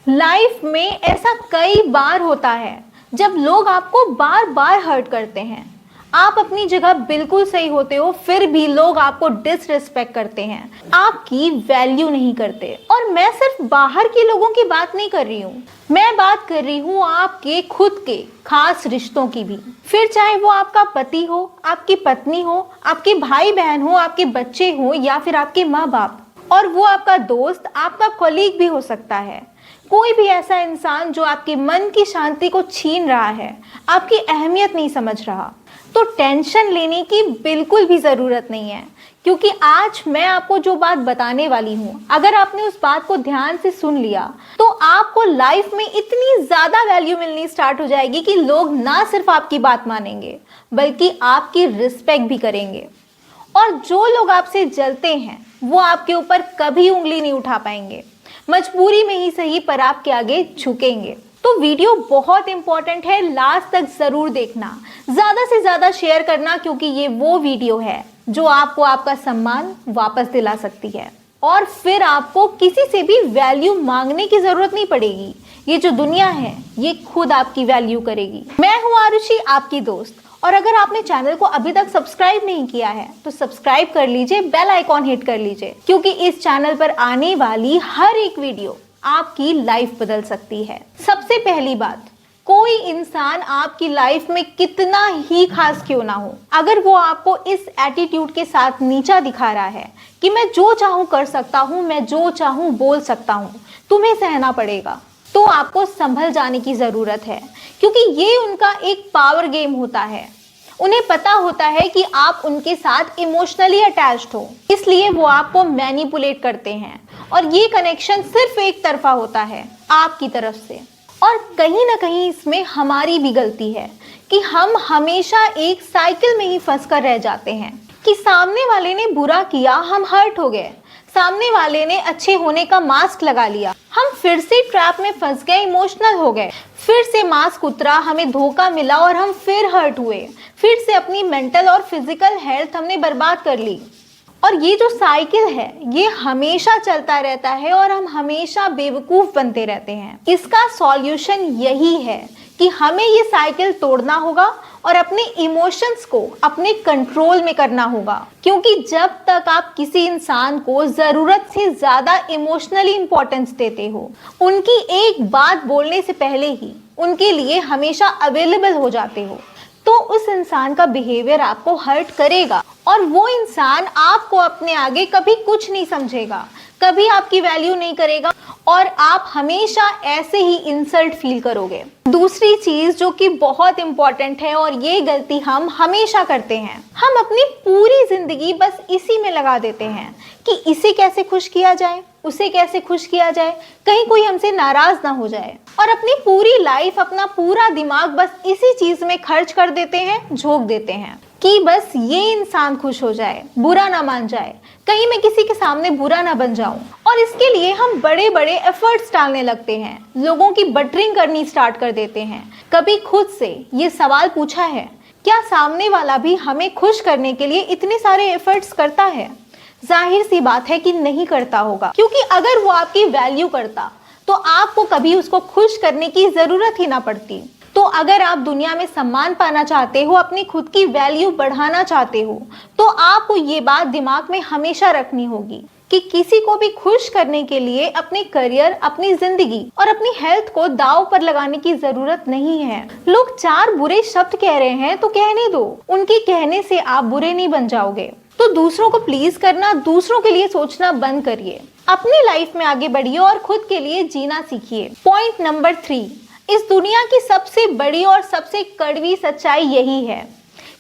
Life में ऐसा कई बार होता है जब लोग आपको बार बार हर्ट करते हैं। आप अपनी जगह बिल्कुल सही होते हो, फिर भी लोग आपको डिसरिस्पेक्ट करते हैं, आपकी वैल्यू नहीं करते। और मैं सिर्फ बाहर के लोगों की बात नहीं कर रही हूँ, मैं बात कर रही हूँ आपके खुद के खास रिश्तों की भी। फिर चाहे वो आपका पति हो, आपकी पत्नी हो, आपके भाई बहन हो, आपके बच्चे हो या फिर आपके माँ बाप, और वो आपका दोस्त, आपका कॉलीग भी हो सकता है। कोई भी ऐसा इंसान जो आपके मन की शांति को छीन रहा है, आपकी अहमियत नहीं समझ रहा, तो टेंशन लेने की बिल्कुल भी ज़रूरत नहीं है। क्योंकि आज मैं आपको जो बात बताने वाली हूँ, अगर आपने उस बात को ध्यान से सुन लिया तो आपको लाइफ में इतनी ज़्यादा वैल्यू मिलनी स्टार्ट हो जाएगी कि लोग ना सिर्फ आपकी बात मानेंगे बल्कि आपकी रिस्पेक्ट भी करेंगे। और जो लोग आपसे जलते हैं वो आपके ऊपर कभी उंगली नहीं उठा पाएंगे, मजबूरी में ही सही पर आपके आगे झुकेंगे। तो वीडियो बहुत इंपॉर्टेंट है, लास्ट तक जरूर देखना, ज्यादा से ज्यादा शेयर करना, क्योंकि ये वो वीडियो है जो आपको आपका सम्मान वापस दिला सकती है और फिर आपको किसी से भी वैल्यू मांगने की जरूरत नहीं पड़ेगी। ये जो दुनिया है ये खुद आपकी वैल्यू करेगी। मैं हूँ आरुषि, आपकी दोस्त, और अगर आपने चैनल को अभी तक सब्सक्राइब नहीं किया है तो सब्सक्राइब कर लीजिए, बेल आइकॉन हिट कर लीजिए, क्योंकि इस चैनल पर आने वाली हर एक वीडियो आपकी लाइफ बदल सकती है। सबसे पहली बात, कोई इंसान आपकी लाइफ में कितना ही खास क्यों ना हो, अगर वो आपको इस एटीट्यूड के साथ नीचा दिखा रहा है कि मैं जो चाहूँ कर सकता हूँ, मैं जो चाहूँ बोल सकता हूँ, तुम्हें सहना पड़ेगा, तो आपको संभल जाने की जरूरत है। क्योंकि ये उनका एक पावर गेम होता है। उन्हें पता होता है कि आप उनके साथ इमोशनली अटैच्ड हो, इसलिए वो आपको मैनिपुलेट करते हैं और ये कनेक्शन सिर्फ एक तरफा होता है आपकी तरफ से। और कहीं ना कहीं इसमें हमारी भी गलती है कि हम हमेशा एक साइकिल में ही फंस कर रह जाते हैं कि सामने वाले ने बुरा किया, हम हर्ट हो गए, सामने वाले ने अच्छे होने का मास्क लगा लिया, हम फिर से ट्रैप में फंस गए, इमोशनल हो गए, फिर से मास्क उतरा, हमें धोखा मिला और हम फिर हर्ट हुए, फिर से अपनी मेंटल और फिजिकल हेल्थ हमने बर्बाद कर ली। और ये जो साइकिल है ये हमेशा चलता रहता है और हम हमेशा बेवकूफ बनते रहते हैं। इसका सॉल्यूशन यही है कि हमें ये साइकिल तोड़ना होगा और अपने इमोशंस को अपने कंट्रोल में करना होगा। क्योंकि जब तक आप किसी इंसान को जरूरत से ज्यादा इमोशनली इंपॉर्टेंस देते हो, उनकी एक बात बोलने से पहले ही उनके लिए हमेशा अवेलेबल हो जाते हो, तो उस इंसान का बिहेवियर आपको हर्ट करेगा और वो इंसान आपको अपने आगे कभी कुछ नहीं समझेगा, कभी आपकी वैल्यू नहीं करेगा और आप हमेशा ऐसे ही इंसल्ट फील करोगे। दूसरी चीज जो कि बहुत इंपॉर्टेंट है और ये गलती हम हमेशा करते हैं, हम अपनी पूरी जिंदगी बस इसी में लगा देते हैं कि इसे कैसे खुश किया जाए, उसे कैसे खुश किया जाए, कहीं कोई हमसे नाराज ना हो जाए, और अपनी पूरी लाइफ, अपना पूरा दिमाग बस इसी चीज में खर्च कर देते हैं, झोंक देते हैं कि बस ये इंसान खुश हो जाए, बुरा ना मान जाए, कहीं मैं किसी के सामने बुरा ना बन जाऊं। और इसके लिए हम बड़े बड़े एफर्ट्स डालने लगते हैं, लोगों की बटरिंग करनी स्टार्ट कर देते हैं। कभी खुद से ये सवाल पूछा है, क्या सामने वाला भी हमें खुश करने के लिए इतने सारे एफर्ट्स करता है? जाहिर सी बात है कि नहीं करता होगा, क्योंकि अगर वो आपकी वैल्यू करता तो आपको कभी उसको खुश करने की जरूरत ही ना पड़ती। तो अगर आप दुनिया में सम्मान पाना चाहते हो, अपनी खुद की वैल्यू बढ़ाना चाहते हो, तो आपको ये बात दिमाग में हमेशा रखनी होगी कि किसी को भी खुश करने के लिए अपने करियर, अपनी जिंदगी और अपनी हेल्थ को दांव पर लगाने की जरूरत नहीं है। लोग चार बुरे शब्द कह रहे हैं तो कहने दो, उनके कहने से आप बुरे नहीं बन जाओगे। तो दूसरों को प्लीज करना, दूसरों के लिए सोचना बंद करिए, अपनी लाइफ में आगे बढ़िए और खुद के लिए जीना सीखिए। पॉइंट नंबर 3, इस दुनिया की सबसे बड़ी और सबसे कड़वी सच्चाई यही है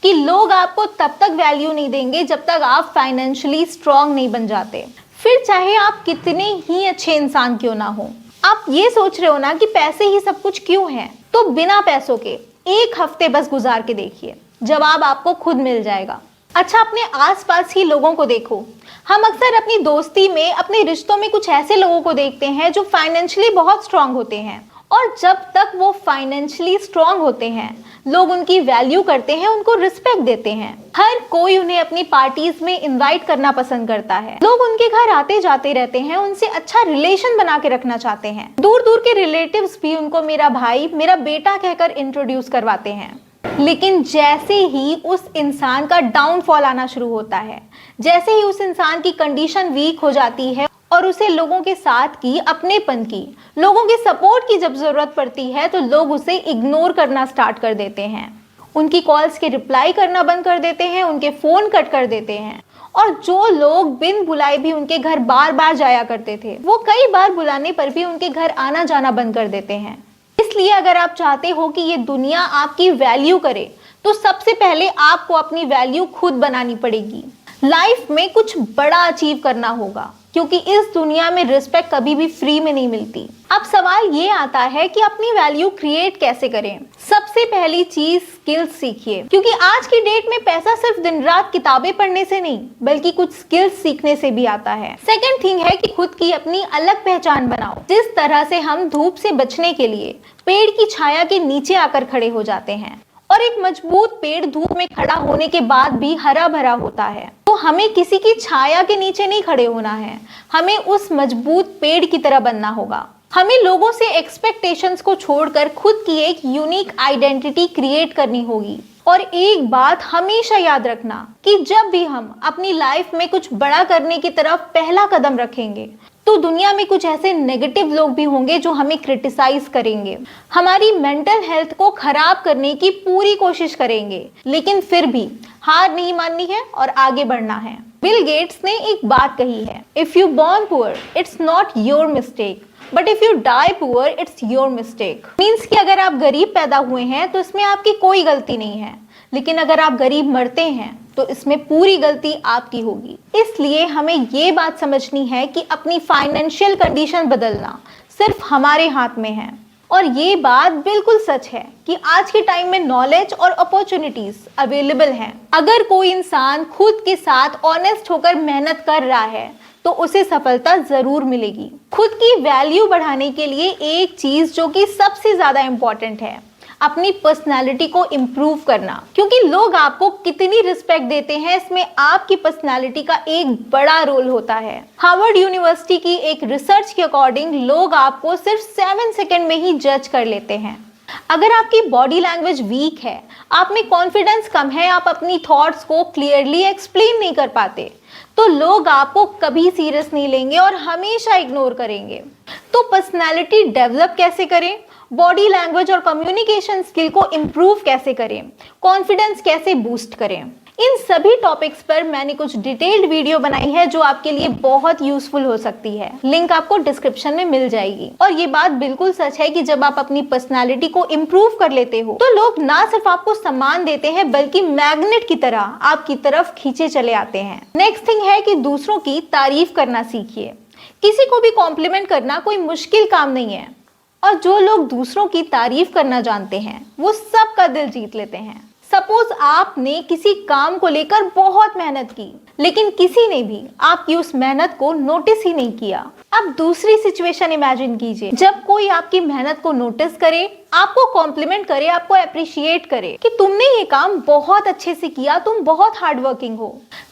कि लोग आपको तब तक वैल्यू नहीं देंगे जब तक आप फाइनेंशियली स्ट्रांग नहीं बन जाते। फिर चाहे आप कितने ही अच्छे इंसान क्यों ना हो। आप ये सोच रहे हो ना कि पैसे ही सब कुछ क्यों है, तो बिना पैसों के एक हफ्ते बस गुजार के देखिए, जवाब आपको खुद मिल जाएगा। अच्छा, अपने आसपास ही लोगों को देखो। हम अक्सर अपनी दोस्ती में, अपने रिश्तों में कुछ ऐसे लोगों को देखते हैं जो फाइनेंशियली बहुत स्ट्रांग होते हैं और जब तक वो फाइनेंशियली स्ट्रांग होते हैं, लोग उनकी वैल्यू करते हैं, उनको रिस्पेक्ट देते हैं। हर कोई उन्हें अपनी पार्टीज में इनवाइट करना पसंद करता है। लोग उनके घर आते जाते रहते हैं, उनसे अच्छा रिलेशन बना के रखना चाहते हैं। दूर दूर के रिलेटिव्स भी उनको मेरा भाई, मेरा बेटा कहकर इंट्रोड्यूस करवाते हैं। लेकिन जैसे ही उस इंसान का डाउनफॉल आना शुरू होता है, जैसे ही उस इंसान की कंडीशन वीक हो जाती है और उसे लोगों के साथ की, अपनेपन की, लोगों के सपोर्ट की जब जरूरत पड़ती है, तो लोग उसे इग्नोर करना स्टार्ट कर देते हैं। उनकी कॉल्स के रिप्लाई करना बंद कर देते हैं, उनके फोन कट कर देते हैं। और जो लोग बिन बुलाए भी उनके घर बार बार जाया करते थे, वो कई बार बुलाने पर भी उनके घर आना जाना बंद कर देते हैं। इसलिए अगर आप चाहते हो कि ये दुनिया आपकी वैल्यू करे, तो सबसे पहले आपको अपनी वैल्यू खुद बनानी पड़ेगी। लाइफ में कुछ बड़ा अचीव करना होगा, क्योंकि इस दुनिया में रिस्पेक्ट कभी भी फ्री में नहीं मिलती। अब सवाल ये आता है कि अपनी वैल्यू क्रिएट कैसे करें। सबसे पहली चीज, स्किल्स सीखिए, क्योंकि आज की डेट में पैसा सिर्फ दिन रात किताबें पढ़ने से नहीं, बल्कि कुछ स्किल्स सीखने से भी आता है। सेकंड थिंग है कि खुद की अपनी अलग पहचान बनाओ। जिस तरह से हम धूप से बचने के लिए पेड़ की छाया के नीचे आकर खड़े हो जाते हैं, और एक मजबूत पेड़ धूप में खड़ा होने के बाद भी हरा भरा होता है, तो हमें किसी की छाया के नीचे नहीं खड़े होना है, हमें उस मजबूत पेड़ की तरह बनना होगा। हमें लोगों से एक्सपेक्टेशंस को छोड़कर खुद की एक यूनिक आइडेंटिटी क्रिएट करनी होगी। और एक बात हमेशा याद रखना कि जब भी हम अपनी लाइफ में कुछ बड़ा करने की तरफ पहला कदम रखेंगे, तो दुनिया में कुछ ऐसे नेगेटिव लोग भी होंगे जो हमें क्रिटिसाइज करेंगे, हमारी मेंटल हेल्थ को खराब करने की पूरी कोशिश करेंगे, लेकिन फिर भी हार नहीं माननी है और आगे बढ़ना है। बिल गेट्स ने एक बात कही है, if you born poor it's not your mistake, but if you die poor it's your mistake. Means कि अगर आप गरीब पैदा हुए हैं तो इसमें आपकी कोई गलती नहीं है, लेकिन अगर आप गरीब मरते हैं तो इसमें पूरी गलती आपकी होगी। इसलिए हमें ये बात समझनी है कि अपनी फाइनेंशियल कंडीशन बदलना सिर्फ हमारे हाथ में है। और ये बात बिल्कुल सच है कि आज के टाइम में नॉलेज और अपॉर्चुनिटीज अवेलेबल हैं। अगर कोई इंसान खुद के साथ ऑनेस्ट होकर मेहनत कर रहा है, तो उसे सफलता जरूर मिलेगी। खुद की वैल्यू बढ़ाने के लिए एक चीज जो कि सबसे ज्यादा इंपॉर्टेंट है, अपनी पर्सनालिटी को इम्प्रूव करना। क्योंकि लोग आपको कितनी रिस्पेक्ट देते हैं, इसमें आपकी पर्सनालिटी का एक बड़ा रोल होता है। हार्वर्ड यूनिवर्सिटी की एक रिसर्च के अकॉर्डिंग लोग आपको सिर्फ 7 सेकंड में ही जज कर लेते हैं। अगर आपकी बॉडी लैंग्वेज वीक है, आप में कॉन्फिडेंस कम है, आप अपनी थॉट्स को क्लियरली एक्सप्लेन नहीं कर पाते, तो लोग आपको कभी सीरियस नहीं लेंगे और हमेशा इग्नोर करेंगे। तो पर्सनालिटी डेवलप कैसे करें, बॉडी लैंग्वेज और कम्युनिकेशन स्किल को इम्प्रूव कैसे करें, कॉन्फिडेंस कैसे बूस्ट करें, इन सभी टॉपिक्स पर मैंने कुछ डिटेल्ड वीडियो बनाई है जो आपके लिए बहुत यूजफुल हो सकती है। लिंक आपको डिस्क्रिप्शन में मिल जाएगी। और ये बात बिल्कुल सच है कि जब आप अपनी पर्सनालिटी को इम्प्रूव कर लेते हो, तो लोग ना सिर्फ आपको सम्मान देते हैं, बल्कि मैग्नेट की तरह आपकी तरफ खींचे चले आते हैं। नेक्स्ट थिंग है कि दूसरों की तारीफ करना सीखिए। किसी को भी कॉम्प्लीमेंट करना कोई मुश्किल काम नहीं है, और जो लोग दूसरों की तारीफ करना जानते हैं, वो सबका दिल जीत लेते हैं। सपोज आपने किसी काम को लेकर बहुत मेहनत की, लेकिन किसी ने भी आपकी उस मेहनत को नोटिस ही नहीं किया। अब दूसरी सिचुएशन इमेजिन कीजिए, जब कोई आपकी मेहनत को नोटिस करे, आपको कॉम्प्लीमेंट करे, आपको अप्रिशिएट करे कि तुमने ये काम बहुत अच्छे से किया, तुम बहुत हार्ड वर्किंग हो,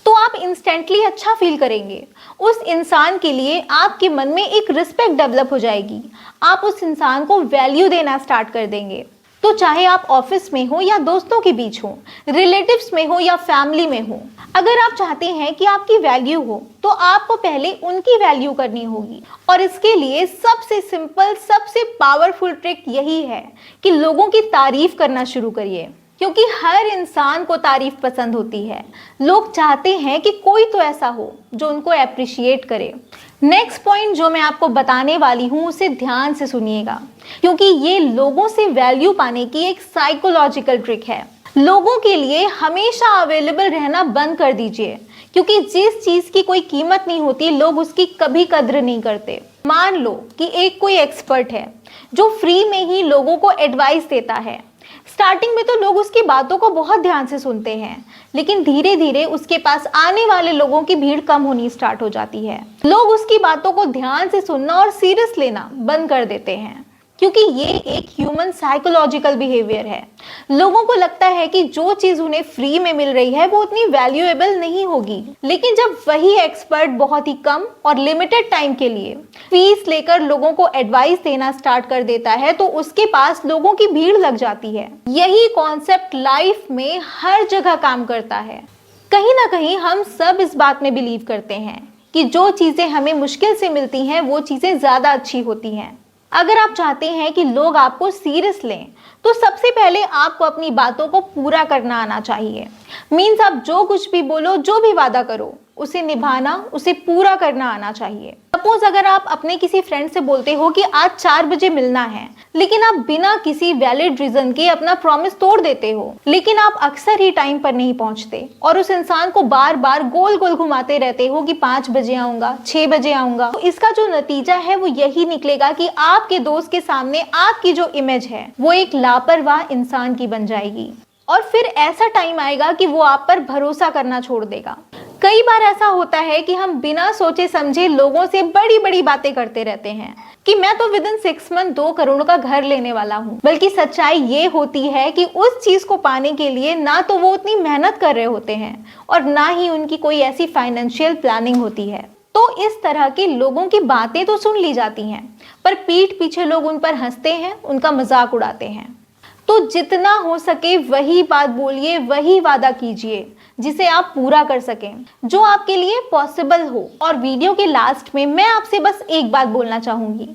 तो आप इंस्टेंटली अच्छा फील करेंगे। उस इंसान के लिए आपके मन में एक रिस्पेक्ट डेवलप हो जाएगी, आप उस इंसान को वैल्यू देना स्टार्ट कर देंगे। तो चाहे आप ऑफिस में हो या दोस्तों के बीच हो, रिलेटिव्स में हो या फैमिली में हो, अगर आप चाहते हैं कि आपकी वैल्यू हो, तो आपको पहले उनकी वैल्यू करनी होगी। और इसके लिए सबसे सिंपल, सबसे पावरफुल ट्रिक यही है कि लोगों की तारीफ करना शुरू करिए, क्योंकि हर इंसान को तारीफ पसंद होती है। लोग चाहते हैं कि कोई तो ऐसा हो जो उनको अप्रिशिएट करे। नेक्स्ट पॉइंट जो मैं आपको बताने वाली हूँ, उसे ध्यान से सुनिएगा, क्योंकि ये लोगों से वैल्यू पाने की एक साइकोलॉजिकल ट्रिक है। लोगों के लिए हमेशा अवेलेबल रहना बंद कर दीजिए, क्योंकि जिस चीज की कोई कीमत नहीं होती, लोग उसकी कभी कद्र नहीं करते। मान लो कि एक कोई एक्सपर्ट है जो फ्री में ही लोगों को एडवाइस देता है। स्टार्टिंग में तो लोग उसकी बातों को बहुत ध्यान से सुनते हैं, लेकिन धीरे धीरे उसके पास आने वाले लोगों की भीड़ कम होनी स्टार्ट हो जाती है। लोग उसकी बातों को ध्यान से सुनना और सीरियस लेना बंद कर देते हैं, क्योंकि ये एक ह्यूमन साइकोलॉजिकल बिहेवियर है। लोगों को लगता है कि जो चीज उन्हें फ्री में मिल रही है वो उतनी वैल्यूएबल नहीं होगी, लेकिन जब वही एक्सपर्ट बहुत ही कम और लिमिटेड टाइम के लिए फीस लेकर लोगों को एडवाइस देना स्टार्ट कर देता है तो उसके पास लोगों की भीड़ लग जाती है। यही कॉन्सेप्ट लाइफ में हर जगह काम करता है। कहीं ना कहीं हम सब इस बात में बिलीव करते हैं कि जो चीजें हमें मुश्किल से मिलती हैं वो चीजें ज्यादा अच्छी होती हैं। अगर आप चाहते हैं कि लोग आपको सीरियस लें तो सबसे पहले आपको अपनी बातों को पूरा करना आना चाहिए। मीन्स आप जो कुछ भी बोलो, जो भी वादा करो, उसे निभाना, उसे पूरा करना आना चाहिए। सपोज अगर आप अपने किसी फ्रेंड से बोलते हो कि आज 4 बजे मिलना है, लेकिन आप बिना किसी वैलिड रीजन के अपना प्रॉमिस तोड़ देते हो, लेकिन आप अक्सर ही टाइम पर नहीं पहुंचते और उस इंसान को बार बार गोल गोल घुमाते रहते हो कि 5 बजे आऊंगा, 6 बजे आऊंगा, तो इसका जो नतीजा है वो यही निकलेगा कि आपके दोस्त के सामने आपकी जो इमेज है वो एक लापरवाह इंसान की बन जाएगी और फिर ऐसा टाइम आएगा कि वो आप पर भरोसा करना छोड़ देगा। कई बार ऐसा होता है कि हम बिना सोचे समझे लोगों से बड़ी बड़ी बातें करते रहते हैं कि मैं तो विद इन 6 मंथ 2 करोड़ का घर लेने वाला हूँ, बल्कि सच्चाई ये होती है कि उस चीज को पाने के लिए ना तो वो उतनी मेहनत कर रहे होते हैं और ना ही उनकी कोई ऐसी फाइनेंशियल प्लानिंग होती है। तो इस तरह के लोगों की बातें तो सुन ली जाती हैं, पर पीठ पीछे लोग उन पर हंसते हैं, उनका मजाक उड़ाते हैं। तो जितना हो सके वही बात बोलिए, वही वादा कीजिए जिसे आप पूरा कर सकें, जो आपके लिए पॉसिबल हो। और वीडियो के लास्ट में मैं आपसे बस एक बात बोलना चाहूंगी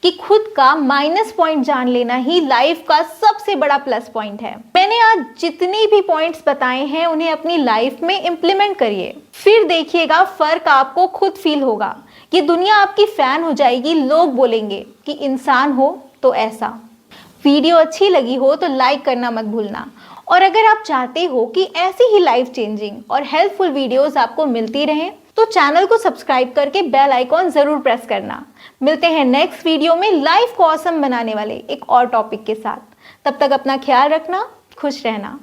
कि खुद का माइनस पॉइंट जान लेना ही लाइफ का सबसे बड़ा प्लस पॉइंट है। मैंने आज जितने भी पॉइंट्स बताए हैं उन्हें अपनी लाइफ में इम्प्लीमेंट करिए, फिर देखिएगा फर्क आपको खुद फील होगा। ये दुनिया आपकी फैन हो जाएगी। लोग बोलेंगे कि इंसान हो तो ऐसा। वीडियो अच्छी लगी हो तो लाइक करना मत भूलना, और अगर आप चाहते हो कि ऐसी ही लाइफ चेंजिंग और हेल्पफुल वीडियोस आपको मिलती रहें तो चैनल को सब्सक्राइब करके बेल आइकॉन जरूर प्रेस करना। मिलते हैं नेक्स्ट वीडियो में लाइफ को ऑसम बनाने वाले एक और टॉपिक के साथ। तब तक अपना ख्याल रखना, खुश रहना।